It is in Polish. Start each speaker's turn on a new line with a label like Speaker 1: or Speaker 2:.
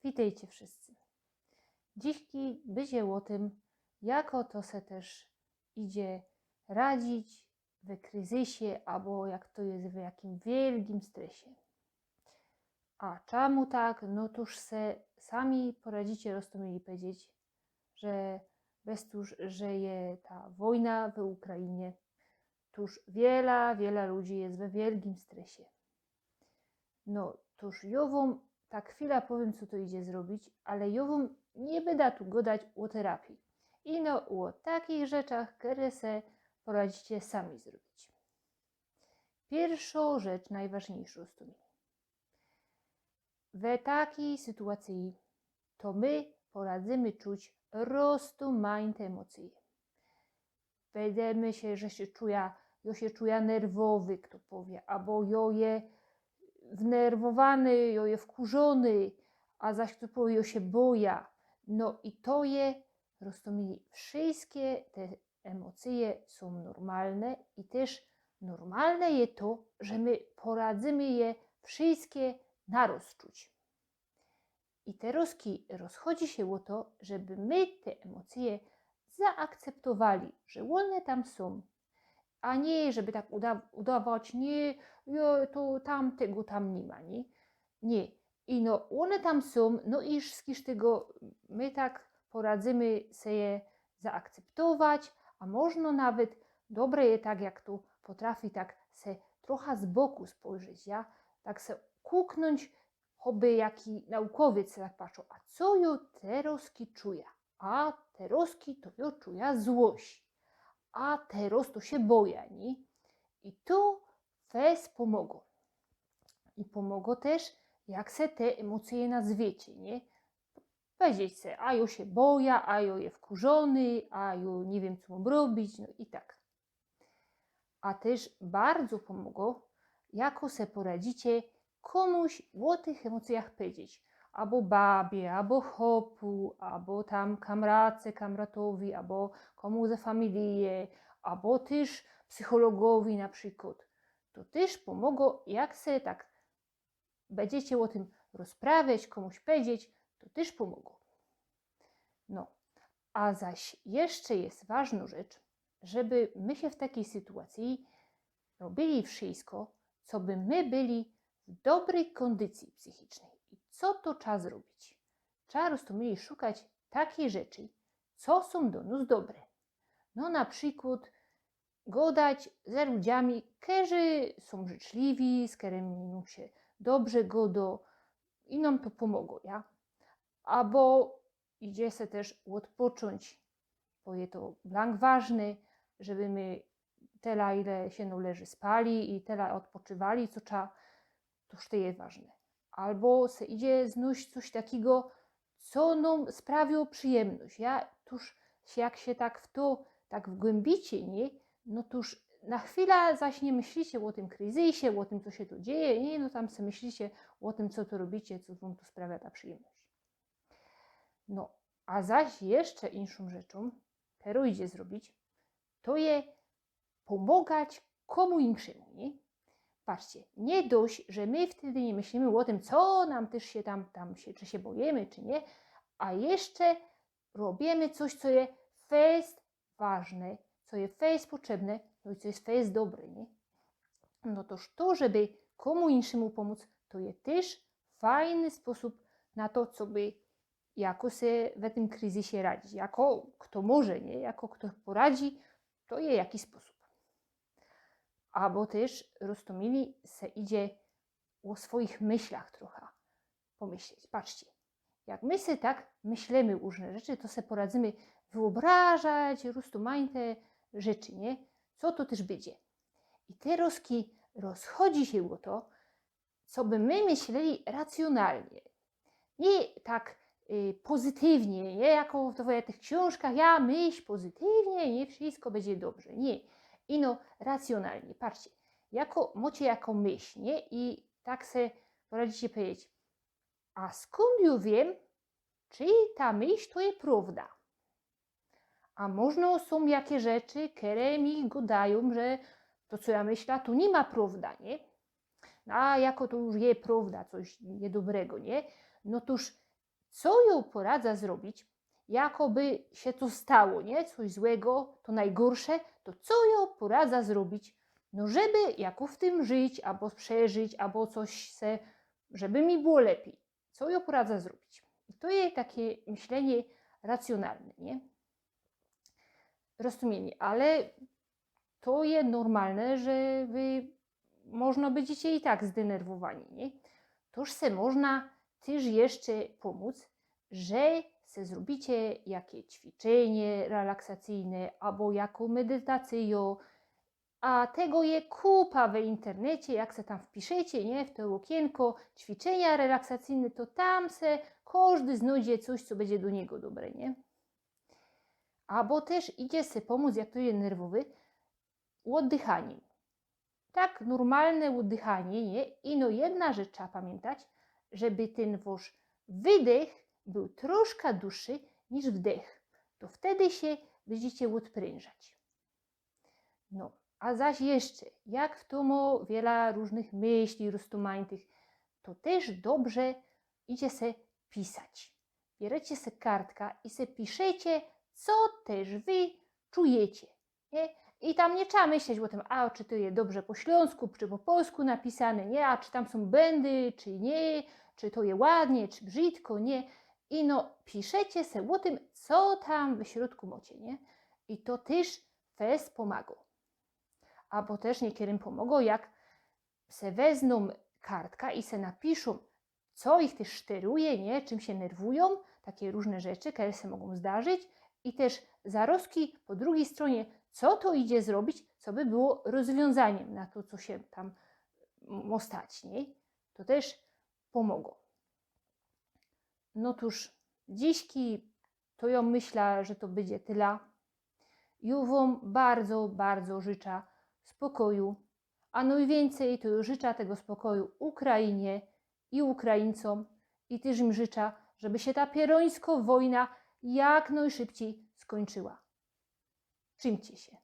Speaker 1: Witajcie wszyscy. Dziśki będzie o tym, jako to se też idzie radzić w kryzysie, albo jak to jest w jakim wielkim stresie. A czemu tak? No toż se sami poradzicie, mieli powiedzieć, że bez tuż, że je ta wojna w Ukrainie, tuż wiele ludzi jest we wielkim stresie. No toż jową tak chwila powiem, co to idzie zrobić, ale jową nie będę tu gadać o terapii. I no o takich rzeczach, które se poradzicie sami zrobić. Pierwszą rzecz, najważniejszą z tym. W takiej sytuacji to my poradzimy czuć roztumańte emocje. Będziemy się, że się czuja nerwowy, kto powie, albo jo je wnerwowany, jo je wkurzony, a zaś kto powie, jo się boja. No i to je, rozumieli, wszystkie te emocje są normalne i też normalne jest to, że my poradzimy je wszystkie naraz czuć. I teraz rozchodzi się o to, żeby my te emocje zaakceptowali, że one tam są, a nie, żeby tak udawać, nie, to tego tam nie ma, nie? Nie. I no, one tam są, no i z tego my tak poradzimy sobie je zaakceptować, a można nawet, dobre je tak, jak to potrafi tak se trochę z boku spojrzeć, ja? Tak se kuknąć, choby jaki naukowiec tak patrzą, a co jo teraz czuje? A teraz to jo czuje złość. A teraz to się boja, nie? I to fez pomogło. I pomogło też, jak se te emocje nazwiecie, nie? Powiedzieć se, a jo się boja, a jo je wkurzony, a jo nie wiem, co mam robić, no i tak. A też bardzo pomogło, jako se poradzicie komuś o tych emocjach powiedzieć. Albo babie, albo chopu, albo tam kamratowi, albo komu ze familii, albo też psychologowi na przykład. To też pomogło, jak se tak będziecie o tym rozprawiać, komuś powiedzieć, to też pomogło. No, a zaś jeszcze jest ważna rzecz, żeby my się w takiej sytuacji robili wszystko, co by my byli w dobrej kondycji psychicznej. I co to trzeba zrobić? Trzeba rozumieli szukać takich rzeczy, co są do nas dobre. No na przykład gadać ze ludźmi, którzy są życzliwi, z którymi się dobrze godo i nam to pomogło, ja? Albo idzie se też odpocząć, bo jest to blank ważny, żeby my tyle, ile się leży, spali i tyle odpoczywali, co trzeba, toż to jest ważne. Albo se idzie znosić coś takiego, co nam sprawia przyjemność. Ja tuż jak się tak w to tak wgłębicie, nie? No tuż na chwilę zaś nie myślicie o tym kryzysie, o tym, co się tu dzieje, nie? No tam se myślicie o tym, co to robicie, co wam tu sprawia ta przyjemność. No, a zaś jeszcze inną rzeczą, którą idzie zrobić, to je pomagać komu inszemu, nie? Patrzcie, nie dość, że my wtedy nie myślimy o tym, co nam też się czy się boimy, czy nie, a jeszcze robimy coś, co jest fest ważne, co jest fest potrzebne, no i co jest fest dobre, nie? No toż to, żeby komu inszemu pomóc, to jest też fajny sposób na to, co by jako się w tym kryzysie radzić. Jako kto może, nie? Jako kto poradzi, to jest jakiś sposób. Albo też rozumieli se idzie o swoich myślach trochę pomyśleć. Patrzcie, jak my se tak myślimy różne rzeczy, to se poradzimy wyobrażać te rzeczy, nie? Co to też będzie. I teraz rozchodzi się o to, co by my myśleli racjonalnie. Nie tak pozytywnie, nie? Jako w tych książkach, ja myśl pozytywnie, nie? Wszystko będzie dobrze. Nie. Ino racjonalnie. Patrzcie, macie jako myśl, nie? I tak se poradzicie powiedzieć, a skąd ja wiem, czy ta myśl to jest prawda? A można są jakieś rzeczy, które mi gadają, że to, co ja myślę, to nie ma prawda, nie? A jako to już jest prawda, coś niedobrego, nie? No toż co ją poradza zrobić, jakoby się to stało, nie? Coś złego, to najgorsze, to co ją poradza zrobić, no żeby jako w tym żyć, albo przeżyć, albo coś se, żeby mi było lepiej. Co ją poradza zrobić? I to jest takie myślenie racjonalne, nie? Rozumienie, ale to jest normalne, że wy można będziecie i tak zdenerwowani, nie? Toż se można też jeszcze pomóc, że se zrobicie jakieś ćwiczenie relaksacyjne albo jaką medytację, a tego je kupa w internecie, jak se tam wpiszecie, nie, w to okienko ćwiczenia relaksacyjne, to tam se każdy znajdzie coś, co będzie do niego dobre, nie? Albo też idzie se pomóc, jak to jest nerwowy, oddychaniem. Tak, normalne oddychanie, nie? I no jedna rzecz trzeba pamiętać, żeby ten wasz wydech był troszkę dłuższy niż wdech. To wtedy się będziecie odprężać. No, a zaś jeszcze, jak w tomu wiele różnych myśli roztumaniętych, to też dobrze idzie se pisać. Bierzecie se kartka i se piszecie, co też wy czujecie, nie? I tam nie trzeba myśleć o tym, a czy to jest dobrze po śląsku, czy po polsku napisane, nie, a czy tam są błędy, czy nie, czy to jest ładnie, czy brzydko, nie. I no, piszecie se o tym, co tam w środku macie, nie. I to też fest pomaga. Albo też niekiedy pomogą, jak se wezmą kartka i se napiszą, co ich też szteruje, nie, czym się nerwują, takie różne rzeczy, które się mogą zdarzyć, i też zaroski po drugiej stronie, co to idzie zrobić, co by było rozwiązaniem na to, co się tam ma stać, nie? To też pomogą. No cóż, dziśki to ja myślę, że to będzie tyle. Ja wam bardzo, bardzo życzę spokoju, a najwięcej to życzę tego spokoju Ukrainie i Ukraińcom, i też im życzę, żeby się ta pierońska wojna jak najszybciej skończyła. Trzymcie się.